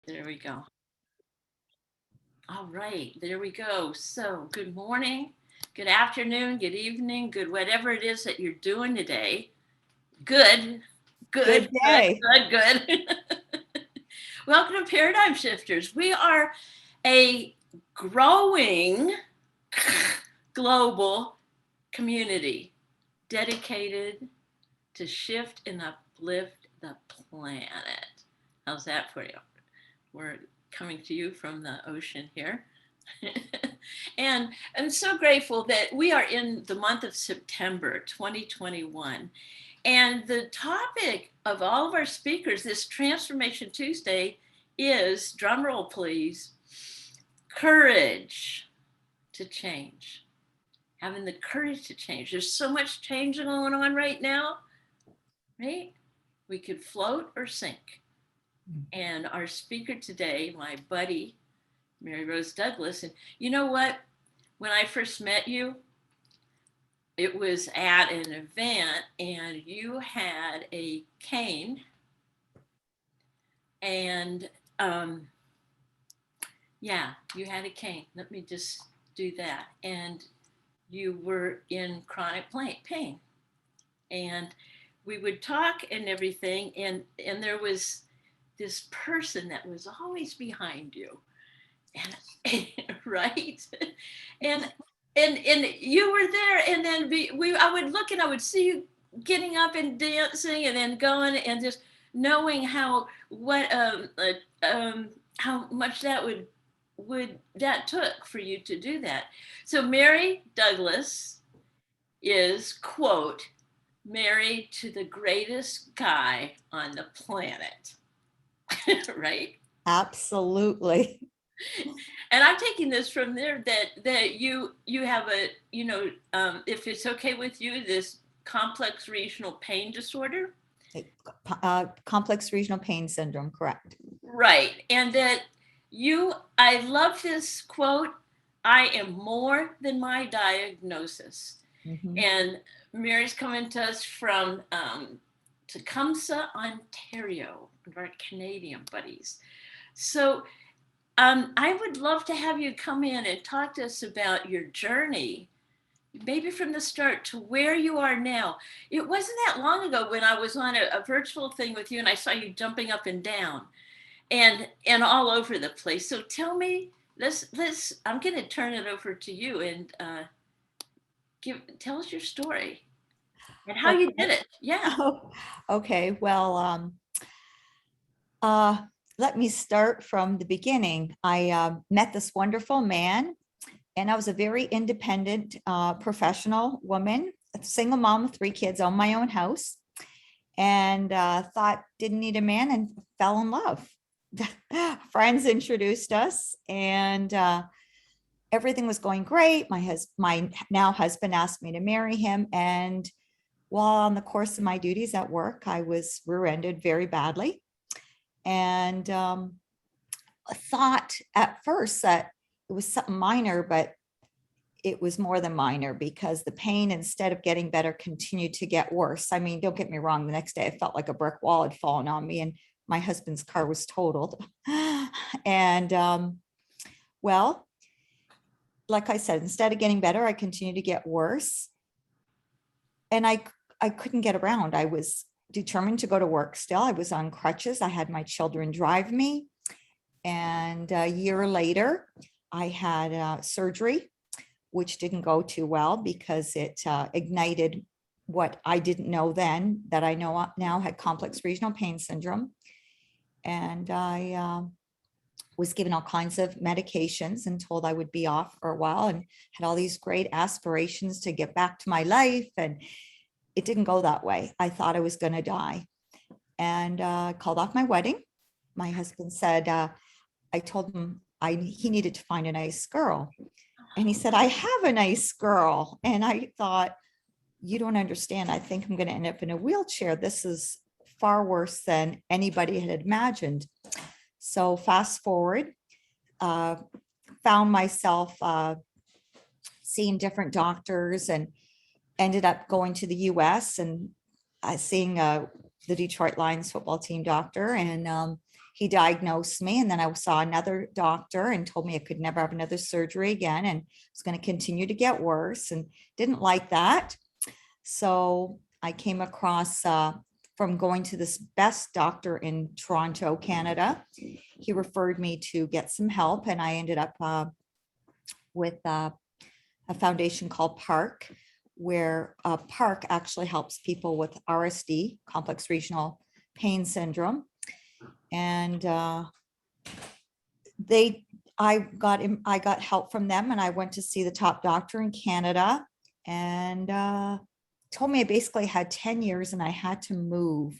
There we go. All right, there we go. So, good morning, good afternoon, good evening, good whatever it is that you're doing today. Good, Good good, day. good, good, good. Welcome to Paradigm Shifters. We are a growing global community dedicated to shift and uplift the planet. How's that for you? We're coming to you from the ocean here. And I'm so grateful that we are in the month of September 2021. And the topic of all of our speakers this Transformation Tuesday is, drumroll please, courage to change. Having the courage to change. There's so much change going on right now, right? We could float or sink. And our speaker today, my buddy, Mary Rose Douglas, and you know what? When I first met you, it was at an event and you had a cane and yeah, you had a cane. Let me just do that. And you were in chronic pain. And we would talk and everything. And there was this person that was always behind you. And right. And and you were there and then I would look and I would see you getting up and dancing and then going and just knowing how much that would that took for you to do that. So Mary Douglas is, quote, married to the greatest guy on the planet. Right? Absolutely. And I'm taking this from there that you have if it's okay with you, this complex regional pain disorder. Complex regional pain syndrome, correct. Right. And that I love this quote, I am more than my diagnosis. Mm-hmm. And Mary's coming to us from Tecumseh, Ontario, one of our Canadian buddies. So I would love to have you come in and talk to us about your journey, maybe from the start to where you are now. It wasn't that long ago when I was on a virtual thing with you and I saw you jumping up and down and all over the place. So tell me, I'm going to turn it over to you and tell us your story and how you did Okay. it. Yeah. Okay. Well, uh, let me start from the beginning. I met this wonderful man, and I was a very independent professional woman, a single mom with 3 kids, owned my own house, and thought didn't need a man and fell in love. Friends introduced us, and everything was going great. My now husband asked me to marry him, and while on the course of my duties at work, I was rear-ended very badly, and thought at first that it was something minor, but it was more than minor because the pain, instead of getting better, continued to get worse. I mean, don't get me wrong, the next day I felt like a brick wall had fallen on me and my husband's car was totaled. And well, like I said, instead of getting better, I continued to get worse. And I couldn't get around. I was determined to go to work still. I was on crutches. I had my children drive me. And a year later, I had surgery, which didn't go too well because it ignited what I didn't know then that I know now had complex regional pain syndrome. And I was given all kinds of medications and told I would be off for a while and had all these great aspirations to get back to my life. And it didn't go that way. I thought I was going to die. And I called off my wedding. My husband said, I told him he needed to find a nice girl. And he said, I have a nice girl. And I thought, you don't understand. I think I'm going to end up in a wheelchair. This is far worse than anybody had imagined. So fast forward, found myself seeing different doctors and ended up going to the US and seeing the Detroit Lions football team doctor. And he diagnosed me, and then I saw another doctor and told me I could never have another surgery again and it's going to continue to get worse, and didn't like that. So I came across from going to this best doctor in Toronto, Canada. He referred me to get some help, and I ended up with a foundation called Park, where Park actually helps people with RSD, complex regional pain syndrome. And I got help from them, and I went to see the top doctor in Canada, and told me I basically had 10 years and I had to move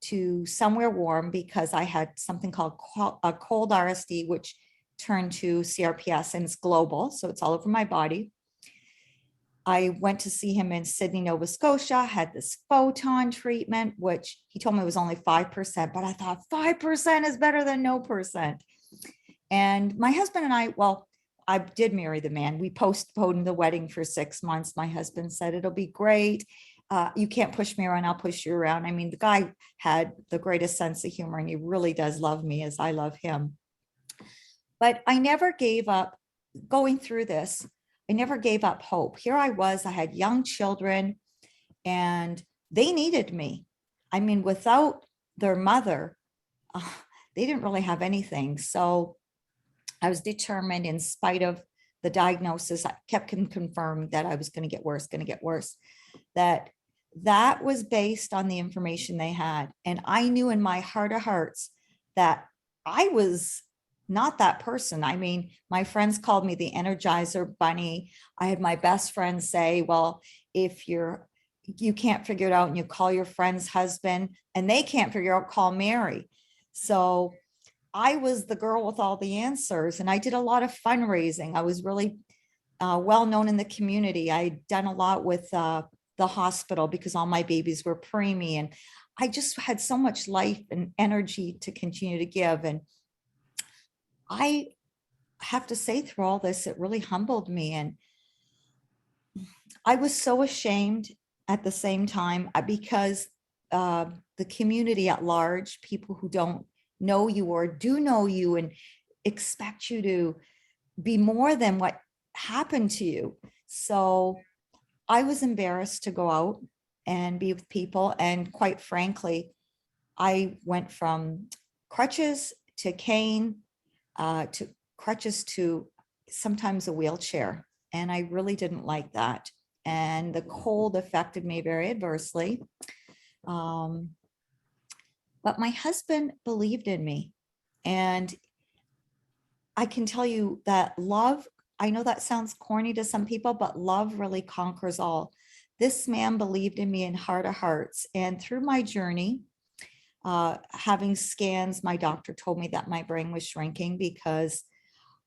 to somewhere warm because I had something called a cold RSD, which turned to CRPS, and it's global. So it's all over my body. I went to see him in Sydney, Nova Scotia, had this photon treatment, which he told me was only 5%, but I thought 5% is better than no percent. And my husband and I did marry the man. We postponed the wedding for 6 months. My husband said, it'll be great. You can't push me around, I'll push you around. I mean, the guy had the greatest sense of humor, and he really does love me as I love him. But I never gave up going through this. I never gave up hope. Here I was, I had young children, and they needed me. I mean, without their mother, they didn't really have anything. So I was determined, in spite of the diagnosis, I kept confirmed that I was going to get worse, that was based on the information they had. And I knew in my heart of hearts that I was not that person. I mean, my friends called me the Energizer Bunny. I had my best friend say, well, if you can't figure it out and you call your friend's husband and they can't figure out, call Mary. So I was the girl with all the answers, and I did a lot of fundraising. I was really well known in the community. I'd done a lot with the hospital because all my babies were preemie, and I just had so much life and energy to continue to give. And I have to say, through all this, it really humbled me. And I was so ashamed at the same time because the community at large, people who don't know you or do know you and expect you to be more than what happened to you. So I was embarrassed to go out and be with people. And quite frankly, I went from crutches to cane, to crutches to sometimes a wheelchair. And I really didn't like that. And the cold affected me very adversely. But my husband believed in me. And I can tell you that love, I know that sounds corny to some people, but love really conquers all. This man believed in me in heart of hearts. And through my journey, having scans, my doctor told me that my brain was shrinking because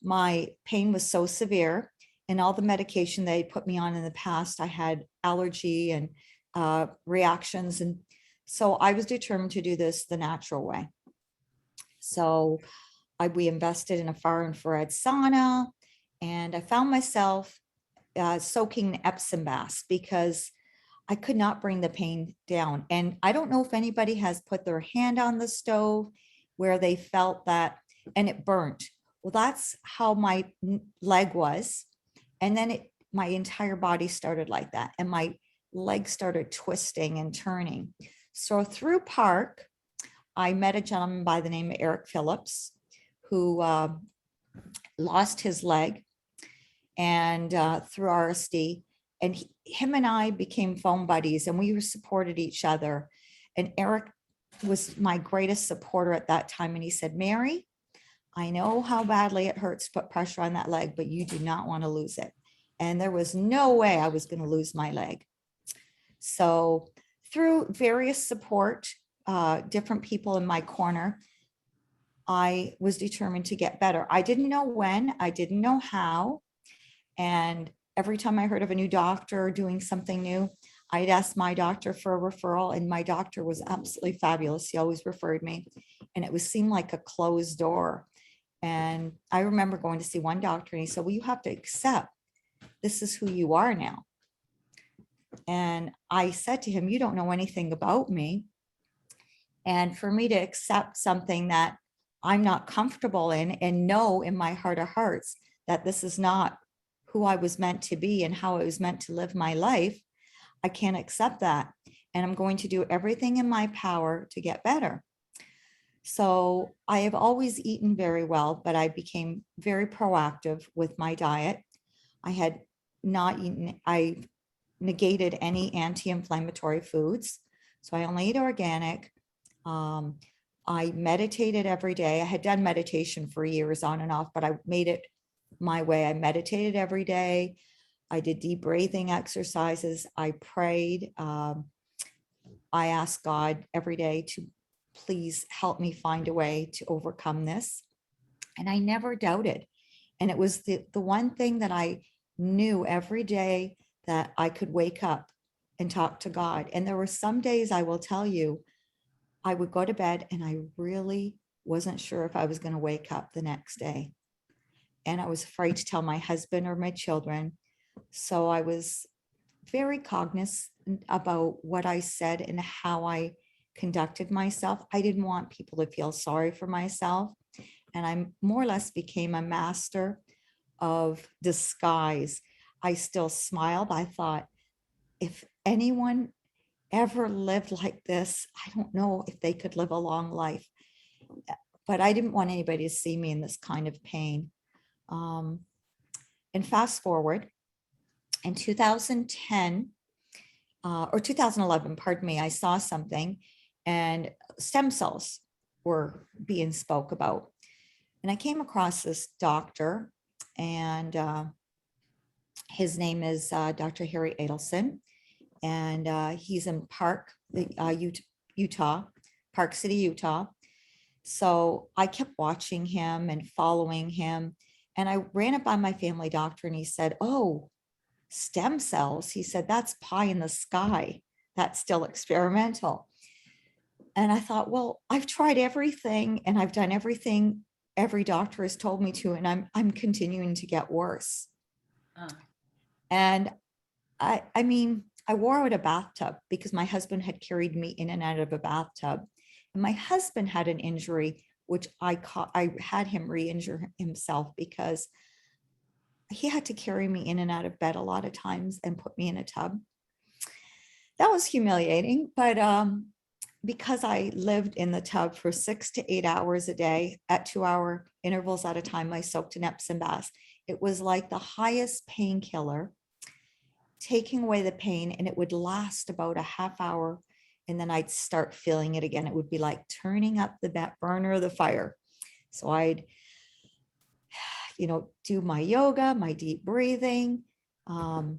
my pain was so severe, and all the medication they put me on in the past, I had allergy and reactions. And so I was determined to do this the natural way. So we invested in a far infrared sauna, and I found myself soaking Epsom baths because I could not bring the pain down. And I don't know if anybody has put their hand on the stove where they felt that and it burnt. Well, that's how my leg was. And then my entire body started like that. And my legs started twisting and turning. So through Park, I met a gentleman by the name of Eric Phillips, who lost his leg and through RSD. And him and I became phone buddies, and we supported each other. And Eric was my greatest supporter at that time. And he said, Mary, I know how badly it hurts to put pressure on that leg, but you do not want to lose it. And there was no way I was going to lose my leg. So through various support, different people in my corner, I was determined to get better. I didn't know when, I didn't know how. And every time I heard of a new doctor doing something new, I'd ask my doctor for a referral, and my doctor was absolutely fabulous. He always referred me, and it seemed like a closed door. And I remember going to see one doctor, and he said, well, you have to accept this is who you are now. And I said to him, you don't know anything about me. And for me to accept something that I'm not comfortable in, and know in my heart of hearts that this is not who I was meant to be and how I was meant to live my life, I can't accept that. And I'm going to do everything in my power to get better. So I have always eaten very well, but I became very proactive with my diet. I had not eaten, I negated any anti-inflammatory foods. So I only eat organic. Um, I meditated every day. I had done meditation for years on and off, but I made it my way. I meditated every day. I did deep breathing exercises. I prayed. I asked God every day to please help me find a way to overcome this. And I never doubted. And it was the one thing that I knew every day, that I could wake up and talk to God. And there were some days, I will tell you, I would go to bed and I really wasn't sure if I was going to wake up the next day. And I was afraid to tell my husband or my children. So I was very cognizant about what I said and how I conducted myself. I didn't want people to feel sorry for myself. And I more or less became a master of disguise. I still smiled. I thought, if anyone ever lived like this, I don't know if they could live a long life. But I didn't want anybody to see me in this kind of pain. Um, and fast forward, in 2010, or 2011, pardon me, I saw something, and stem cells were being spoke about. And I came across this doctor, and his name is Dr. Harry Adelson, and he's in Utah, Park City, Utah. So I kept watching him and following him. And I ran it by my family doctor, and he said, "Oh, stem cells." He said, "That's pie in the sky. That's still experimental." And I thought, well, I've tried everything and I've done everything every doctor has told me to, and I'm continuing to get worse. Uh, And I mean, I wore out a bathtub because my husband had carried me in and out of a bathtub. And my husband had an injury, which I had him re-injure himself because he had to carry me in and out of bed a lot of times and put me in a tub. That was humiliating, but because I lived in the tub for 6 to 8 hours a day at 2-hour intervals at a time, I soaked in Epsom baths. It was like the highest painkiller, taking away the pain, and it would last about a half hour, and then I'd start feeling it again. It would be like turning up the burner of the fire. So I'd, do my yoga, my deep breathing, and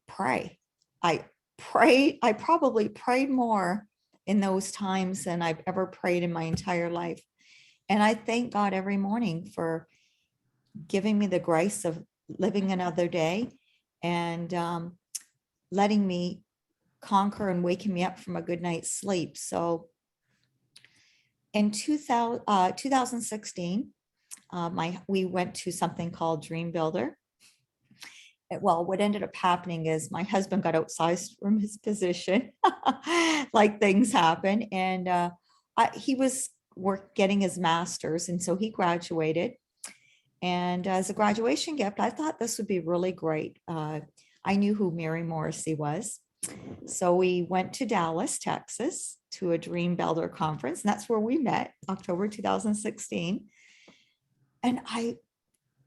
pray. I probably prayed more in those times than I've ever prayed in my entire life. And I thank God every morning for giving me the grace of living another day, and letting me conquer and waking me up from a good night's sleep. So in 2016, we went to something called Dream Builder. Well, what ended up happening is my husband got outsized from his position, like things happen. And he was getting his master's. And so he graduated. And as a graduation gift, I thought this would be really great. I knew who Mary Morrissey was. So we went to Dallas, Texas, to a Dream Builder conference. And that's where we met, October 2016. And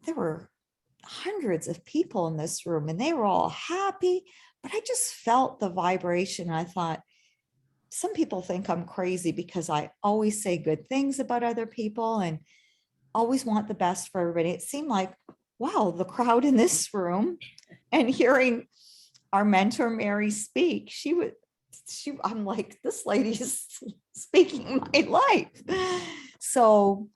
there were hundreds of people in this room, and they were all happy, but I just felt the vibration. I thought, some people think I'm crazy because I always say good things about other people and always want the best for everybody. It seemed like, wow, the crowd in this room, and hearing our mentor Mary speak, I'm like, this lady is speaking my life. So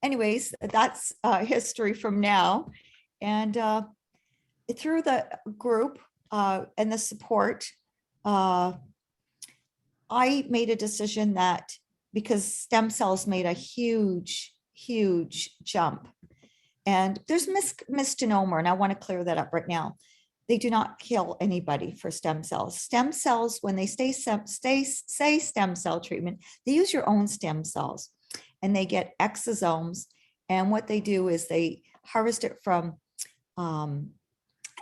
anyways, that's history from now. And through the group and the support, I made a decision that, because stem cells made a huge, huge jump. And there's misnomer, and I want to clear that up right now. They do not kill anybody for stem cells. Stem cells, when they say stem cell treatment, they use your own stem cells and they get exosomes. And what they do is they harvest it from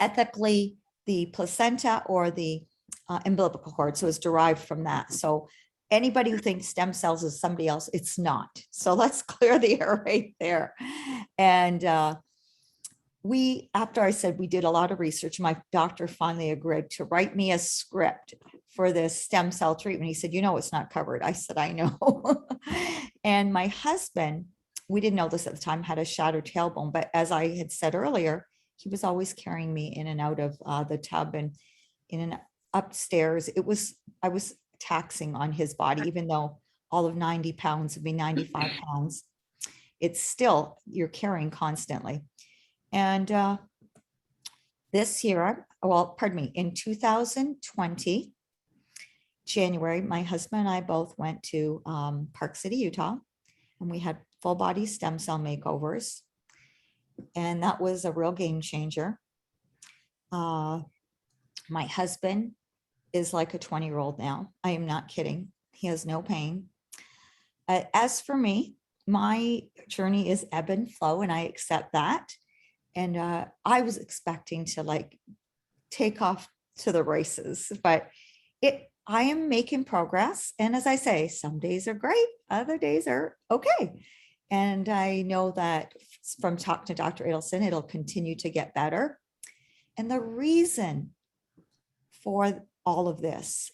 ethically the placenta or the umbilical cord. So it's derived from that. So anybody who thinks stem cells is somebody else, it's not. So let's clear the air right there. And after I said we did a lot of research, my doctor finally agreed to write me a script for this stem cell treatment. He said, it's not covered. I said, I know. And my husband, we didn't know this at the time, had a shattered tailbone. But as I had said earlier, he was always carrying me in and out of the tub and in and upstairs. I was taxing on his body, even though all of 90 pounds would be 95 pounds. It's still, you're carrying constantly. And this year, in 2020, January, my husband and I both went to Park City, Utah, and we had full body stem cell makeovers. And that was a real game changer. My husband is like a 20-year-old now. I am not kidding. He has no pain. As for me, my journey is ebb and flow, and I accept that. And I was expecting to take off to the races, but I am making progress. And as I say, some days are great, other days are okay. And I know that from talking to Dr. Adelson, it'll continue to get better. And the reason for all of this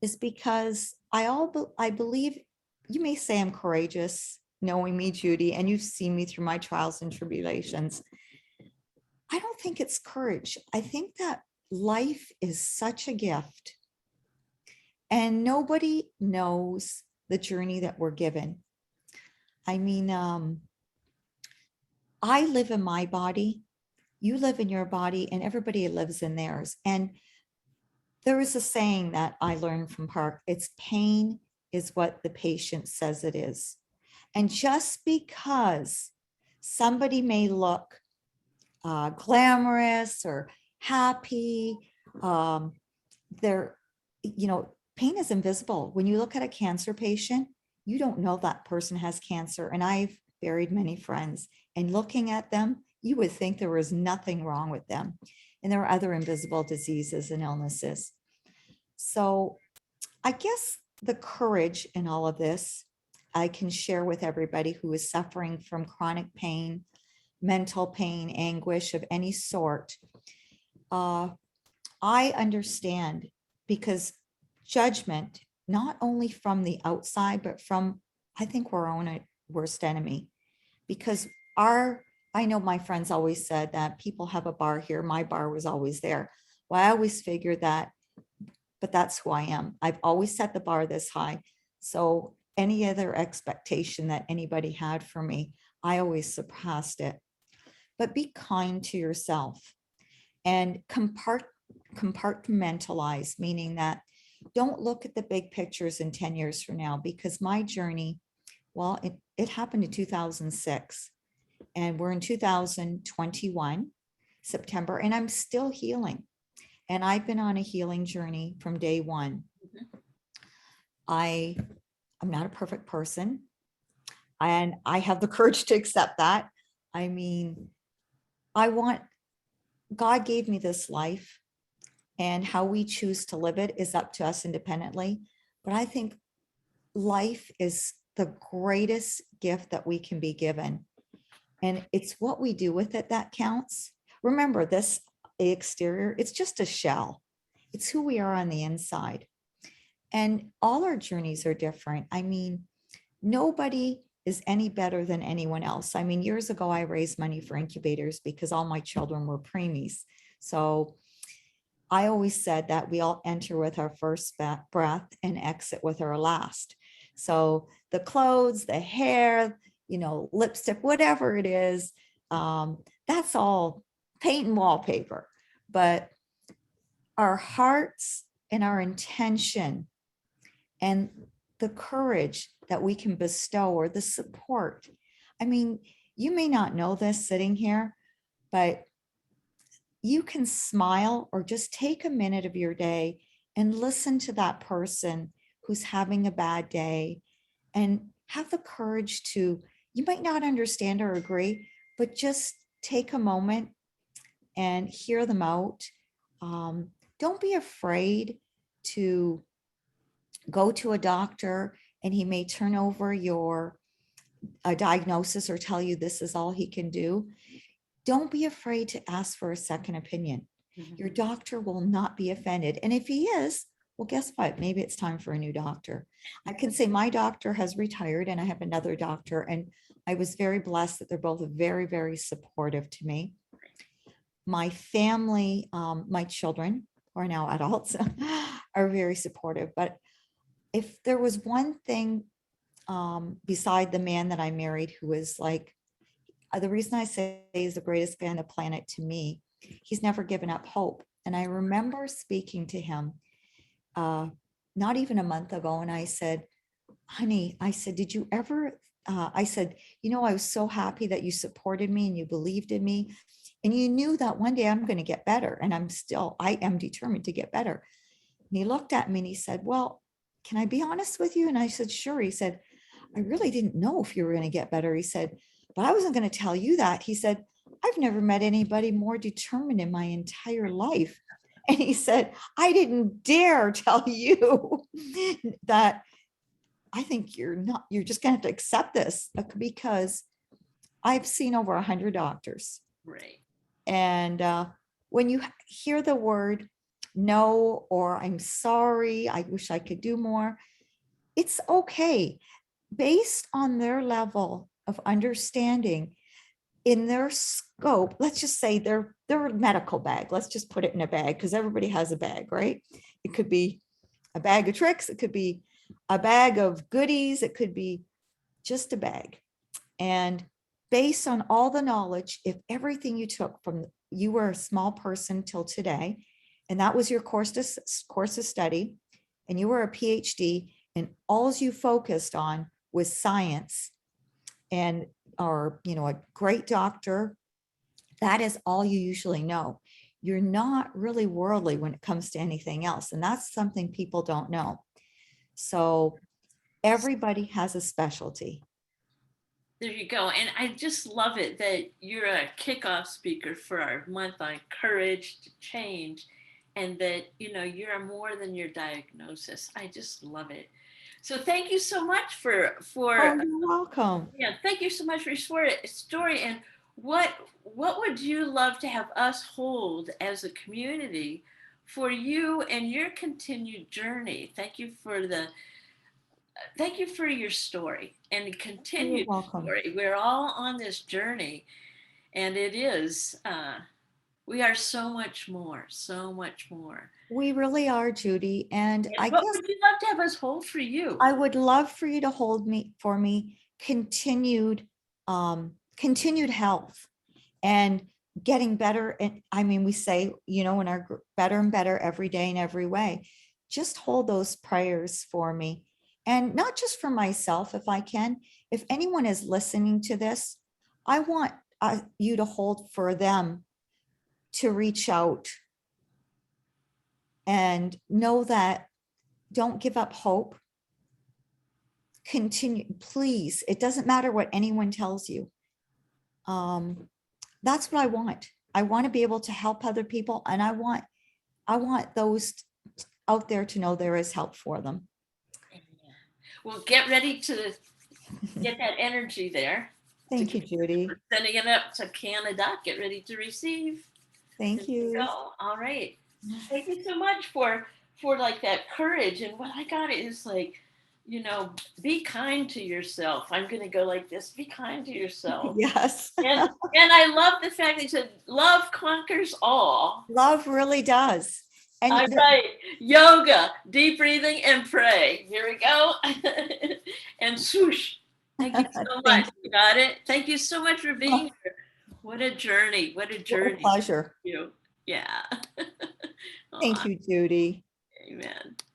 is because I believe, you may say I'm courageous, knowing me, Judy, and you've seen me through my trials and tribulations. I don't think it's courage. I think that life is such a gift, and nobody knows the journey that we're given. I mean, I live in my body, you live in your body, and everybody lives in theirs. And there is a saying that I learned from Park. It's pain is what the patient says it is. And just because somebody may look glamorous or happy, pain is invisible. When you look at a cancer patient, you don't know that person has cancer. And I've buried many friends, and looking at them, you would think there was nothing wrong with them. And there are other invisible diseases and illnesses. So I guess the courage in all of this, I can share with everybody who is suffering from chronic pain, mental pain, anguish of any sort. I understand, because judgment, not only from the outside, but from, I think, we're our own worst enemy. Because I know my friends always said that people have a bar here. My bar was always there. Well, I always figured that, but that's who I am. I've always set the bar this high. So any other expectation that anybody had for me, I always surpassed it. But be kind to yourself and compartmentalize, meaning that don't look at the big pictures in 10 years from now, because my journey, well, it happened in 2006 and we're in 2021, September, and I'm still healing. And I've been on a healing journey from day one. I'm not a perfect person, and I have the courage to accept that. I mean, God gave me this life, and how we choose to live it is up to us independently. But I think life is the greatest gift that we can be given. And it's what we do with it that counts. Remember, this exterior, it's just a shell. It's who we are on the inside. And all our journeys are different. I mean, nobody is any better than anyone else. I mean, years ago, I raised money for incubators because all my children were preemies. So I always said that we all enter with our first breath and exit with our last. So the clothes, the hair, lipstick, whatever it is, that's all paint and wallpaper. But our hearts and our intention and the courage that we can bestow, or the support. I mean, you may not know this sitting here, but you can smile or just take a minute of your day and listen to that person who's having a bad day and have the courage to, you might not understand or agree, but just take a moment and hear them out. Don't be afraid to go to a doctor and he may turn over your a diagnosis or tell you this is all he can do. Don't be afraid to ask for a second opinion. Your Mhm. doctor will not be offended. And if he is, well, guess what? Maybe it's time for a new doctor. I can say my doctor has retired and I have another doctor, and I was very blessed that they're both very, very supportive to me. My family, my children, who are now adults, are very supportive. But if there was one thing beside the man that I married who was like, the reason I say he's the greatest guy on the planet to me, he's never given up hope. And I remember speaking to him uh, not even a month ago, and I said, honey, I said, did you ever, I said, I was so happy that you supported me and you believed in me. And you knew that one day I'm going to get better. And I am determined to get better. And he looked at me and he said, well, can I be honest with you? And I said, sure. He said, I really didn't know if you were going to get better. He said, but I wasn't going to tell you that. He said, I've never met anybody more determined in my entire life. And he said, I didn't dare tell you that I think you're just going to have to accept this because I've seen over 100 doctors. Right. And when you hear the word no, or I'm sorry, I wish I could do more, it's okay. Based on their level of understanding in their scope, let's just say their medical bag, let's just put it in a bag because everybody has a bag, right? It could be a bag of tricks, it could be a bag of goodies, it could be just a bag. And based on all the knowledge, if everything you took from you were a small person till today, and that was your course of study, and you were a PhD, and all you focused on was science and or a great doctor, that is all you usually know. You're not really worldly when it comes to anything else. And that's something people don't know. So everybody has a specialty. There you go. And I just love it that you're a kickoff speaker for our month on courage to change, and that, you're more than your diagnosis. I just love it. So thank you so much Oh, you're welcome. yeah, thank you so much for your story. And what would you love to have us hold as a community for you and your continued journey? Thank you for your story and Oh, you're continued welcome. story. We're all on this journey, and we are so much more, so much more. We really are, Judy. And And I what guess would you love to have us hold for you? I would love for you to hold me for me continued health and getting better. And I mean, we say, in our better and better every day in every way. Just hold those prayers for me. And not just for myself, if I can. If anyone is listening to this, I want you to hold for them to reach out and know that don't give up hope. Continue, please. It doesn't matter what anyone tells you. Um, that's what I want. I want to be able to help other people, and I want those out there to know there is help for them. Well, get ready to get that energy there. To Thank you, Judy. sending it up to Canada. Get ready to receive. There Thank you you. go. All right. Thank you so much for like that courage. And what I got is like, be kind to yourself. I'm gonna go like this. Be kind to yourself. Yes. And I love the fact that you said love conquers all. Love really does. And All right. Yoga, deep breathing, and pray. Here we go. And swoosh. Thank you so thank much. You got it. Thank you so much for being you. here. What a journey. What a What a journey. pleasure. You. Yeah. Thank Aw, you, Judy. amen.